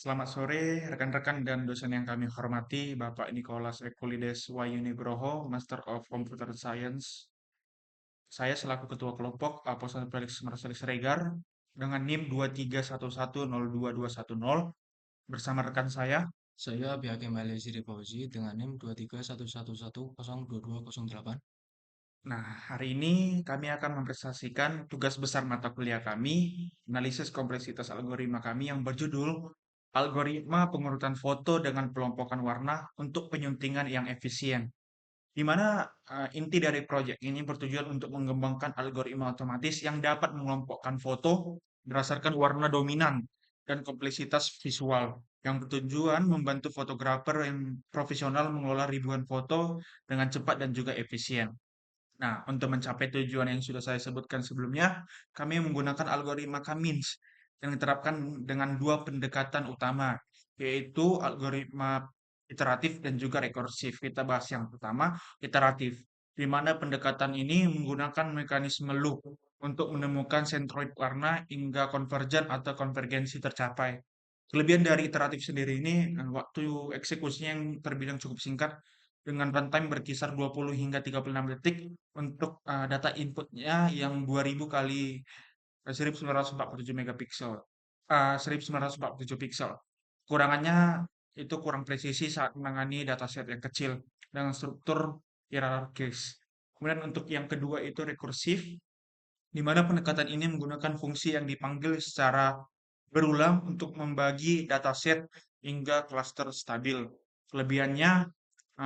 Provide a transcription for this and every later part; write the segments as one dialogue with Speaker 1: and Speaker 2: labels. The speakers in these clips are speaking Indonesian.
Speaker 1: Selamat sore, rekan-rekan dan dosen yang kami hormati, Bapak Nicholas Ekulides Wayunigroho, Master of Computer Science. Saya selaku Ketua Kelompok Apostle Felix Marcelis Regar dengan NIM 231102210 bersama rekan saya.
Speaker 2: Saya Bhg Malaysia Fauzi dengan NIM 23111022208.
Speaker 1: Nah, hari ini kami akan mempresentasikan tugas besar mata kuliah kami, analisis kompleksitas algoritma kami yang berjudul Algoritma Pengurutan Foto dengan Pelompokan Warna untuk Penyuntingan yang Efisien. Di mana inti dari proyek ini bertujuan untuk mengembangkan algoritma otomatis yang dapat mengelompokkan foto berdasarkan warna dominan dan kompleksitas visual, yang bertujuan membantu fotografer yang profesional mengelola ribuan foto dengan cepat dan juga efisien. Nah, untuk mencapai tujuan yang sudah saya sebutkan sebelumnya, kami menggunakan algoritma Cummins yang diterapkan dengan dua pendekatan utama, yaitu algoritma iteratif dan juga rekursif. Kita bahas yang pertama, iteratif, di mana pendekatan ini menggunakan mekanisme loop untuk menemukan sentroid warna hingga konvergen atau konvergensi tercapai. Kelebihan dari iteratif sendiri ini, waktu eksekusinya yang terbilang cukup singkat, dengan runtime berkisar 20 hingga 36 detik untuk data inputnya yang 2000 kali 1947 megapiksel. 1947 piksel. Kurangannya itu kurang presisi saat menangani dataset yang kecil dengan struktur hierarkis. Kemudian untuk yang kedua itu rekursif, di mana pendekatan ini menggunakan fungsi yang dipanggil secara berulang untuk membagi dataset hingga klaster stabil. Kelebihannya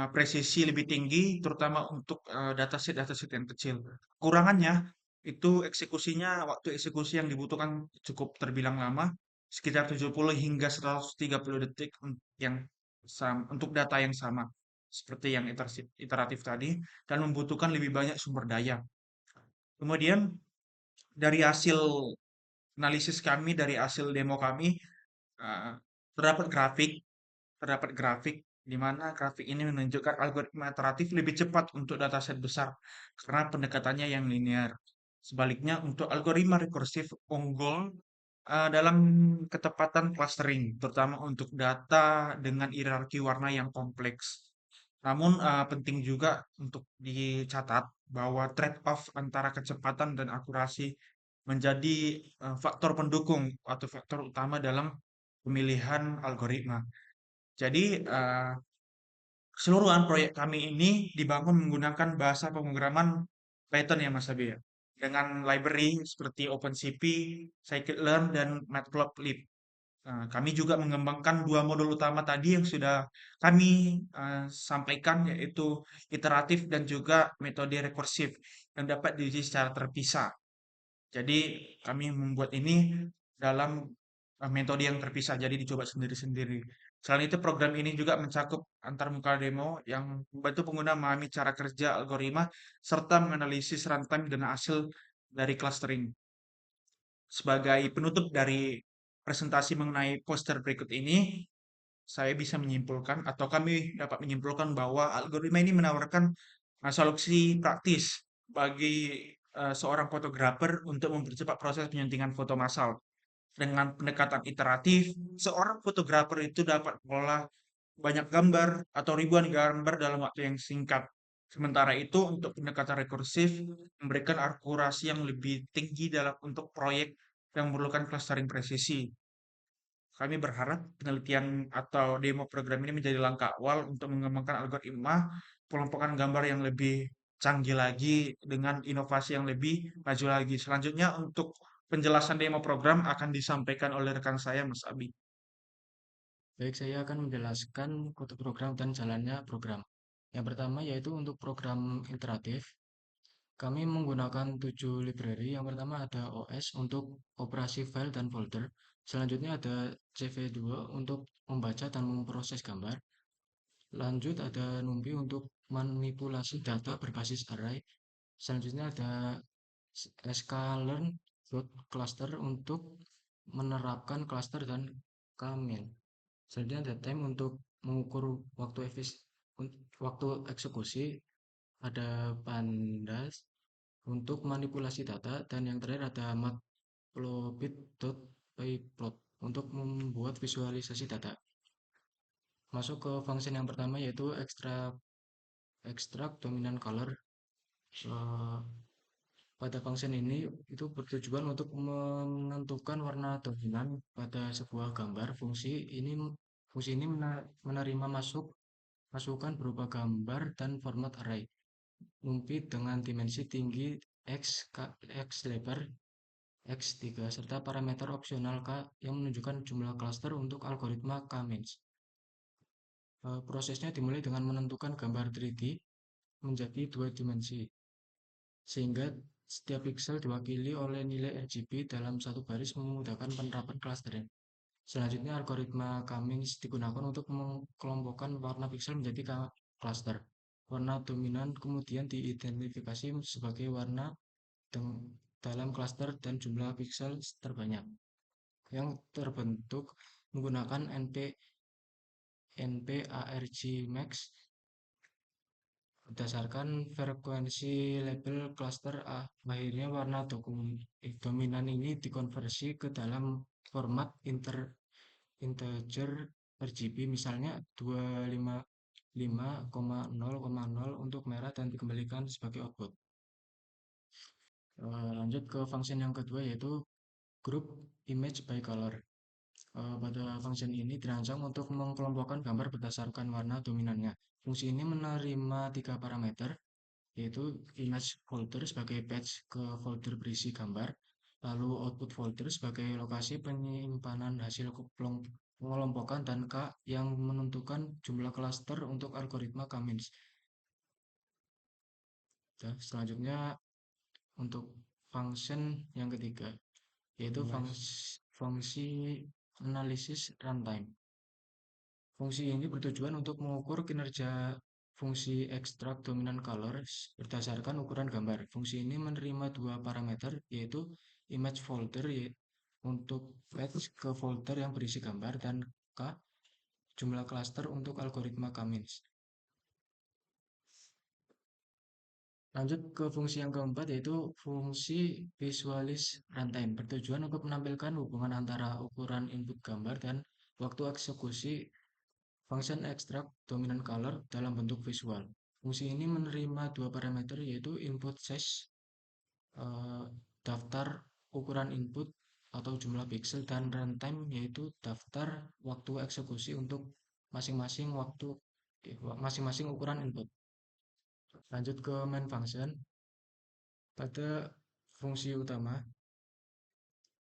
Speaker 1: presisi lebih tinggi, terutama untuk dataset-dataset yang kecil. Kurangannya itu eksekusinya, waktu eksekusi yang dibutuhkan cukup terbilang lama, sekitar 70 hingga 130 detik yang untuk data yang sama, seperti yang iteratif tadi, dan membutuhkan lebih banyak sumber daya. Kemudian dari hasil analisis kami, dari hasil demo kami, eh, terdapat grafik terdapat grafik di mana grafik ini menunjukkan algoritma iteratif lebih cepat untuk dataset besar karena pendekatannya yang linear. Sebaliknya, untuk algoritma rekursif unggul dalam ketepatan clustering, terutama untuk data dengan hierarki warna yang kompleks. Namun, penting juga untuk dicatat bahwa trade-off antara kecepatan dan akurasi menjadi faktor pendukung atau faktor utama dalam pemilihan algoritma. Jadi, keseluruhan proyek kami ini dibangun menggunakan bahasa pemrograman Python ya Mas Abi ya. Dengan library seperti OpenCV, Scikit-learn, dan Matplotlib. Kami juga mengembangkan dua modul utama tadi yang sudah kami sampaikan, yaitu iteratif dan juga metode rekursif yang dapat diuji secara terpisah. Jadi kami membuat ini dalam metode yang terpisah, jadi dicoba sendiri-sendiri. Selain itu, program ini juga mencakup antarmuka demo yang membantu pengguna memahami cara kerja algoritma serta menganalisis runtime dan hasil dari clustering. Sebagai penutup dari presentasi mengenai poster berikut ini, saya bisa menyimpulkan atau kami dapat menyimpulkan bahwa algoritma ini menawarkan solusi praktis bagi seorang fotografer untuk mempercepat proses penyuntingan foto massal. Dengan pendekatan iteratif, seorang fotografer itu dapat mengolah banyak gambar atau ribuan gambar dalam waktu yang singkat. Sementara itu, untuk pendekatan rekursif memberikan akurasi yang lebih tinggi dalam untuk proyek yang memerlukan clustering presisi. Kami berharap penelitian atau demo program ini menjadi langkah awal untuk mengembangkan algoritma pelompokan gambar yang lebih canggih lagi dengan inovasi yang lebih maju lagi. Selanjutnya untuk penjelasan demo program akan disampaikan oleh rekan saya, Mas Abi.
Speaker 2: Baik, saya akan menjelaskan kode program dan jalannya program. Yang pertama yaitu untuk program iteratif. Kami menggunakan 7 library. Yang pertama ada OS untuk operasi file dan folder. Selanjutnya ada CV2 untuk membaca dan memproses gambar. Lanjut ada NumPy untuk manipulasi data berbasis array. Selanjutnya ada sklearn.cluster untuk menerapkan cluster dan kamil. Selanjutnya ada time untuk mengukur waktu eksekusi. Ada pandas untuk manipulasi data dan yang terakhir ada matplotlib.pyplot. untuk membuat visualisasi data. Masuk ke function yang pertama yaitu extract dominant color. Eh, Pada function ini itu bertujuan untuk menentukan warna dominan pada sebuah gambar. Fungsi ini menerima masukan berupa gambar dan format array. Numpit dengan dimensi tinggi X lebar X3 serta parameter opsional K yang menunjukkan jumlah klaster untuk algoritma K-means. Prosesnya dimulai dengan menentukan gambar 3D menjadi dua dimensi, sehingga setiap pixel diwakili oleh nilai RGB dalam satu baris memudahkan penerapan clustering. Selanjutnya, algoritma Cummings digunakan untuk mengelompokkan warna pixel menjadi cluster. Warna dominan kemudian diidentifikasi sebagai warna dalam cluster dan jumlah pixel terbanyak yang terbentuk menggunakan NP-ARG-Max berdasarkan frekuensi label cluster A. Akhirnya warna dominan ini dikonversi ke dalam format integer RGB, misalnya 255,0,0 untuk merah dan dikembalikan sebagai output. Lanjut ke function yang kedua yaitu group image by color. Pada function ini dirancang untuk mengelompokkan gambar berdasarkan warna dominannya. Fungsi ini menerima tiga parameter, yaitu image folder sebagai patch ke folder berisi gambar, lalu output folder sebagai lokasi penyimpanan hasil pengelompokan, dan K yang menentukan jumlah cluster untuk algoritma Cummings. Selanjutnya untuk function yang ketiga, yaitu fungsi analisis runtime. Fungsi ini bertujuan untuk mengukur kinerja fungsi extract dominant color berdasarkan ukuran gambar. Fungsi ini menerima dua parameter, yaitu image folder untuk patch ke folder yang berisi gambar, dan K jumlah cluster untuk algoritma Cummings. Lanjut ke fungsi yang keempat yaitu fungsi visualis runtime, bertujuan untuk menampilkan hubungan antara ukuran input gambar dan waktu eksekusi function extract dominant color dalam bentuk visual. Fungsi ini menerima dua parameter yaitu input size, daftar ukuran input atau jumlah pixel, dan runtime yaitu daftar waktu eksekusi untuk masing-masing ukuran input. Lanjut ke main function. Pada fungsi utama,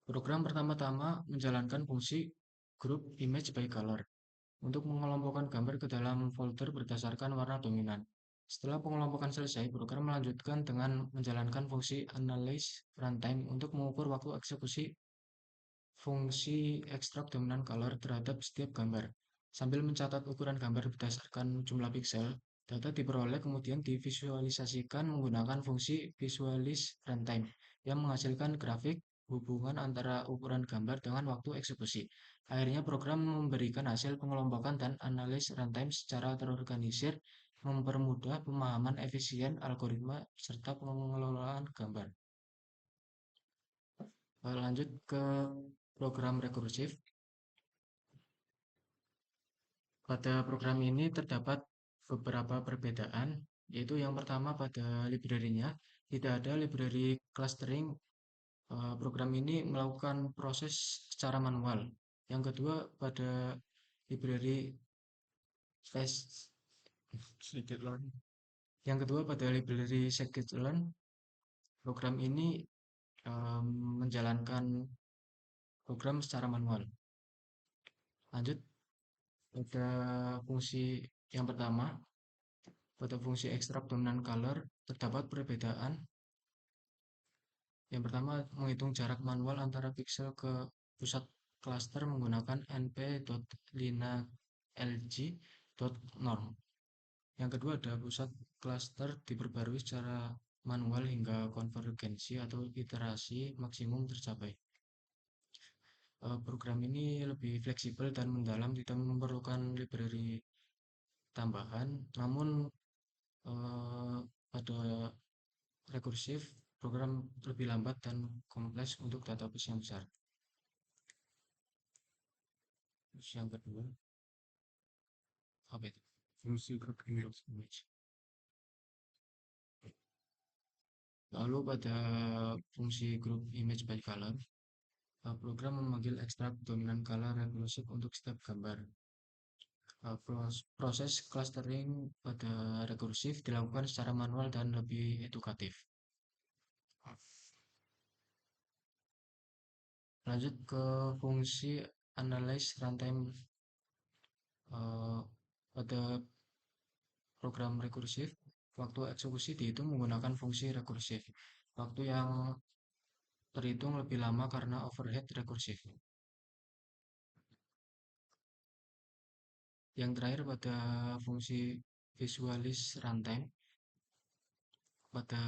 Speaker 2: program pertama-tama menjalankan fungsi group image by color untuk mengelompokkan gambar ke dalam folder berdasarkan warna dominan. Setelah pengelompokan selesai, program melanjutkan dengan menjalankan fungsi analyze runtime untuk mengukur waktu eksekusi fungsi extract dominant color terhadap setiap gambar. Sambil mencatat ukuran gambar berdasarkan jumlah pixel, data diperoleh kemudian divisualisasikan menggunakan fungsi visualis runtime yang menghasilkan grafik hubungan antara ukuran gambar dengan waktu eksekusi. Akhirnya program memberikan hasil pengelompokan dan analis runtime secara terorganisir, mempermudah pemahaman efisien algoritma serta pengelolaan gambar. Lanjut ke program rekursif. Pada program ini terdapat beberapa perbedaan, yaitu yang pertama pada library-nya, tidak ada library clustering. Program ini melakukan proses secara manual. Yang kedua pada library scikit-learn, program ini menjalankan program secara manual. Lanjut pada fungsi yang pertama, pada fungsi extract dominant color terdapat perbedaan. Yang pertama, menghitung jarak manual antara pixel ke pusat cluster menggunakan np.linalg.norm. Yang kedua, ada pusat cluster diperbarui secara manual hingga konvergensi atau iterasi maksimum tercapai. Program ini lebih fleksibel dan mendalam, tidak memerlukan library tambahan, namun pada rekursif program lebih lambat dan kompleks untuk database yang besar. Terus yang kedua, apa itu? Fungsi group image. Lalu pada fungsi group image by color, program memanggil ekstrak dominan color recursive untuk setiap gambar. Proses clustering pada rekursif dilakukan secara manual dan lebih edukatif. Lanjut ke fungsi analyze runtime. Pada program rekursif, waktu eksekusi dihitung menggunakan fungsi rekursif. Waktu yang terhitung lebih lama karena overhead rekursif. Yang terakhir pada fungsi visualis runtime, pada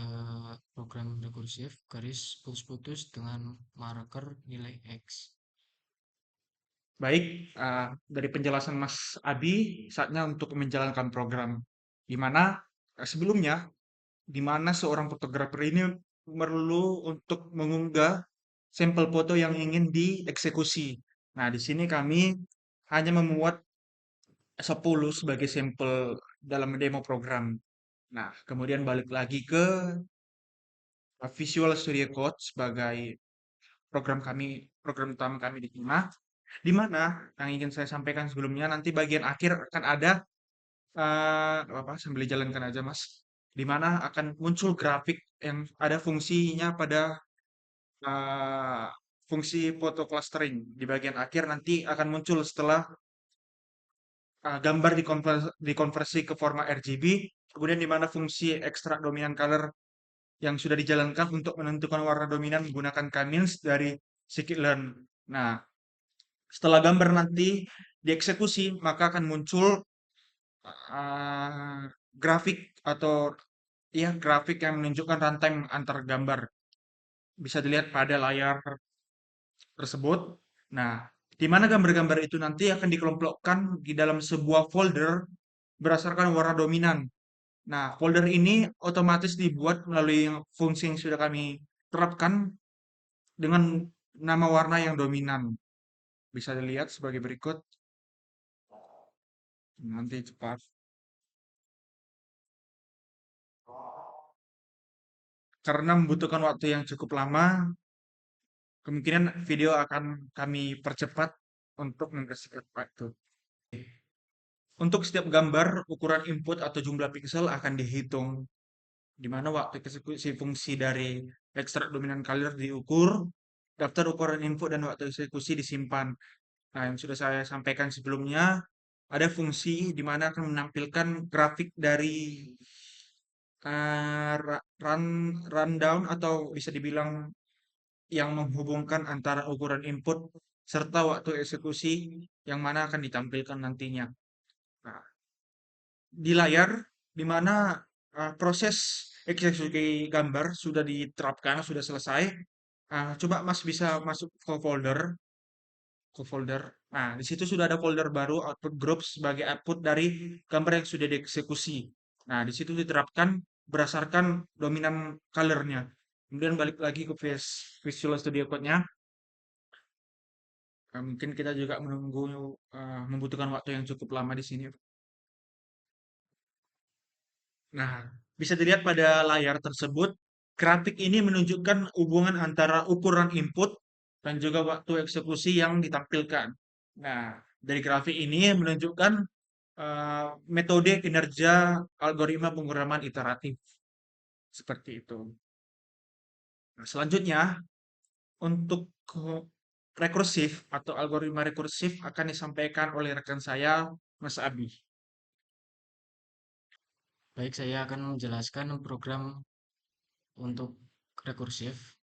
Speaker 2: program rekursif, garis putus-putus dengan marker nilai X.
Speaker 1: Baik, dari penjelasan Mas Abi, saatnya untuk menjalankan program. Di mana sebelumnya, di mana seorang fotografer ini perlu untuk mengunggah sampel foto yang ingin dieksekusi. Nah, di sini kami hanya memuat 10 sebagai sampel dalam demo program. Nah, kemudian balik lagi ke Visual Studio Code sebagai program utama kami di mana yang ingin saya sampaikan sebelumnya nanti bagian akhir akan ada apa sambil dijalankan aja Mas, di mana akan muncul grafik yang ada fungsinya pada eh, fungsi photo clustering di bagian akhir nanti akan muncul setelah gambar dikonversi ke format RGB, kemudian di mana fungsi extract dominant color yang sudah dijalankan untuk menentukan warna dominan menggunakan Camins dari scikit-learn. Nah, setelah gambar nanti dieksekusi, maka akan muncul uh, grafik atau ya grafik yang menunjukkan runtime antar gambar. Bisa dilihat pada layar tersebut. Nah, di mana gambar-gambar itu nanti akan dikelompokkan di dalam sebuah folder berdasarkan warna dominan. Nah, folder ini otomatis dibuat melalui fungsi yang sudah kami terapkan dengan nama warna yang dominan. Bisa dilihat sebagai berikut. Nanti cepat. Karena membutuhkan waktu yang cukup lama, kemungkinan video akan kami percepat untuk membersihkan waktu. Untuk setiap gambar, ukuran input atau jumlah pixel akan dihitung, di mana waktu eksekusi fungsi dari extract dominant color diukur, daftar ukuran input dan waktu eksekusi disimpan. Nah, yang sudah saya sampaikan sebelumnya, ada fungsi di mana akan menampilkan grafik dari rundown atau bisa dibilang yang menghubungkan antara ukuran input serta waktu eksekusi yang mana akan ditampilkan nantinya. Nah, di layar di mana proses eksekusi gambar sudah diterapkan, sudah selesai. Coba Mas bisa masuk ke folder. Nah, di situ sudah ada folder baru output group sebagai output dari gambar yang sudah dieksekusi. Nah, di situ diterapkan berdasarkan dominan color-nya. Kemudian balik lagi ke Visual Studio Code-nya. Mungkin kita juga menunggu membutuhkan waktu yang cukup lama di sini. Nah, bisa dilihat pada layar tersebut, grafik ini menunjukkan hubungan antara ukuran input dan juga waktu eksekusi yang ditampilkan. Nah, dari grafik ini menunjukkan metode kinerja algoritma penguraman iteratif seperti itu. Nah, selanjutnya untuk rekursif atau algoritma rekursif akan disampaikan oleh rekan saya, Mas Abi.
Speaker 2: Baik, saya akan menjelaskan program untuk rekursif.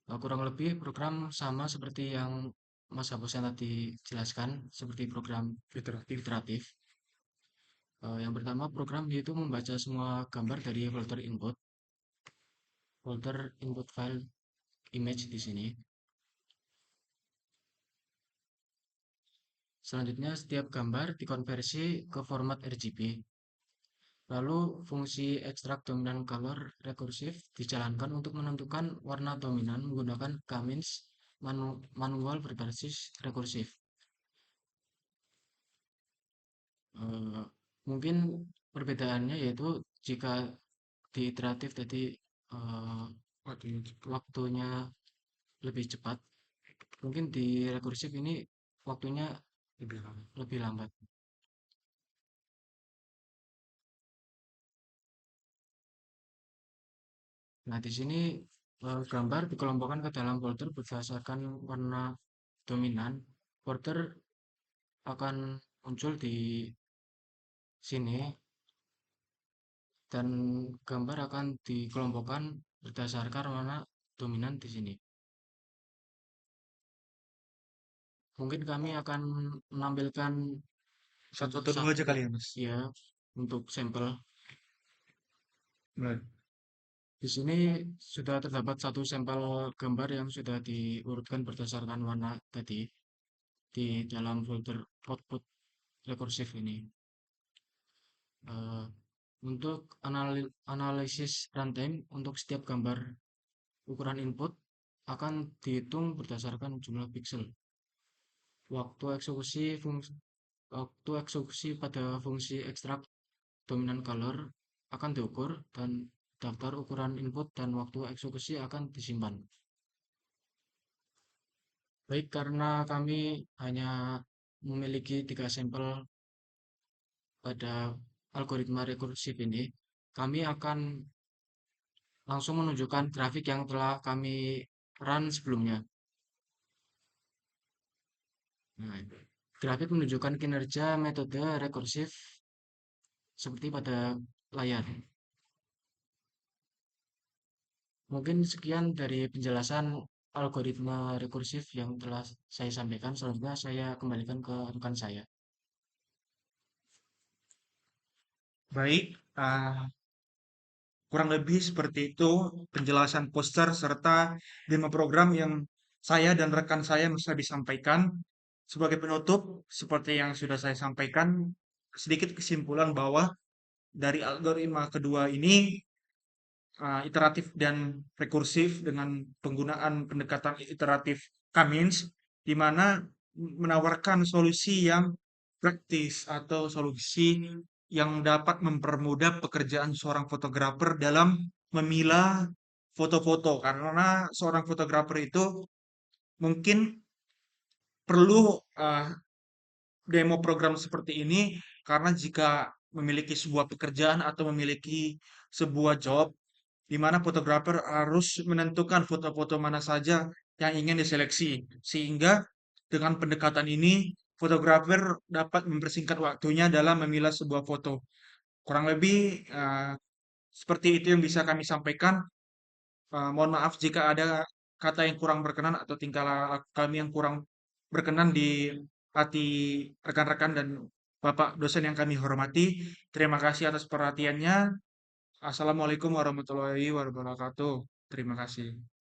Speaker 2: Kurang lebih program sama seperti yang Mas Hapusen tadi jelaskan, seperti program
Speaker 1: Iteratif.
Speaker 2: iteratif. Yang pertama, program itu membaca semua gambar dari folder input file image di sini. Selanjutnya, setiap gambar dikonversi ke format RGB. Lalu, fungsi extract dominant color rekursif dijalankan untuk menentukan warna dominan menggunakan Camins manual berbasis rekursif. Eh, Mungkin perbedaannya yaitu jika di iteratif tadi eh,
Speaker 1: Waktunya cepat.
Speaker 2: waktunya lebih cepat, mungkin di rekursif ini waktunya
Speaker 1: Lebih lama.
Speaker 2: lebih lambat. Nah, di sini gambar dikelompokkan ke dalam folder berdasarkan warna dominan. Folder akan muncul di sini dan gambar akan dikelompokkan berdasarkan warna dominan di sini. Mungkin kami akan menampilkan
Speaker 1: Satu atau dua aja
Speaker 2: satu
Speaker 1: kali ya, Mas.
Speaker 2: ya untuk sampel.
Speaker 1: Baik.
Speaker 2: Di sini sudah terdapat satu sampel gambar yang sudah diurutkan berdasarkan warna tadi di dalam folder output rekursif ini. Eh, untuk analisis runtime untuk setiap gambar ukuran input akan dihitung berdasarkan jumlah pixel. Waktu eksekusi waktu eksekusi pada fungsi ekstrak dominan color akan diukur dan daftar ukuran input dan waktu eksekusi akan disimpan. Baik, karena kami hanya memiliki 3 sampel pada algoritma rekursif ini, kami akan langsung menunjukkan grafik yang telah kami run sebelumnya. Nah, grafik menunjukkan kinerja metode rekursif seperti pada layar. Mungkin sekian dari penjelasan algoritma rekursif yang telah saya sampaikan. Selanjutnya saya kembalikan ke rekan saya.
Speaker 1: Baik, kurang lebih seperti itu penjelasan poster serta demo program yang saya dan rekan saya bisa disampaikan. Sebagai penutup, seperti yang sudah saya sampaikan, sedikit kesimpulan bahwa dari algoritma kedua ini iteratif dan rekursif dengan penggunaan pendekatan iteratif Cummins, di mana menawarkan solusi yang praktis atau solusi yang dapat mempermudah pekerjaan seorang fotografer dalam memilah foto-foto. Karena seorang fotografer itu mungkin perlu demo program seperti ini karena jika memiliki sebuah pekerjaan atau memiliki sebuah job di mana fotografer harus menentukan foto-foto mana saja yang ingin diseleksi. Sehingga dengan pendekatan ini, fotografer dapat mempersingkat waktunya dalam memilah sebuah foto. Kurang lebih seperti itu yang bisa kami sampaikan. Mohon maaf jika ada kata yang kurang berkenan atau tingkah laku kami yang kurang berkenan di hati rekan-rekan dan Bapak dosen yang kami hormati. Terima kasih atas perhatiannya. Assalamualaikum warahmatullahi wabarakatuh. Terima kasih.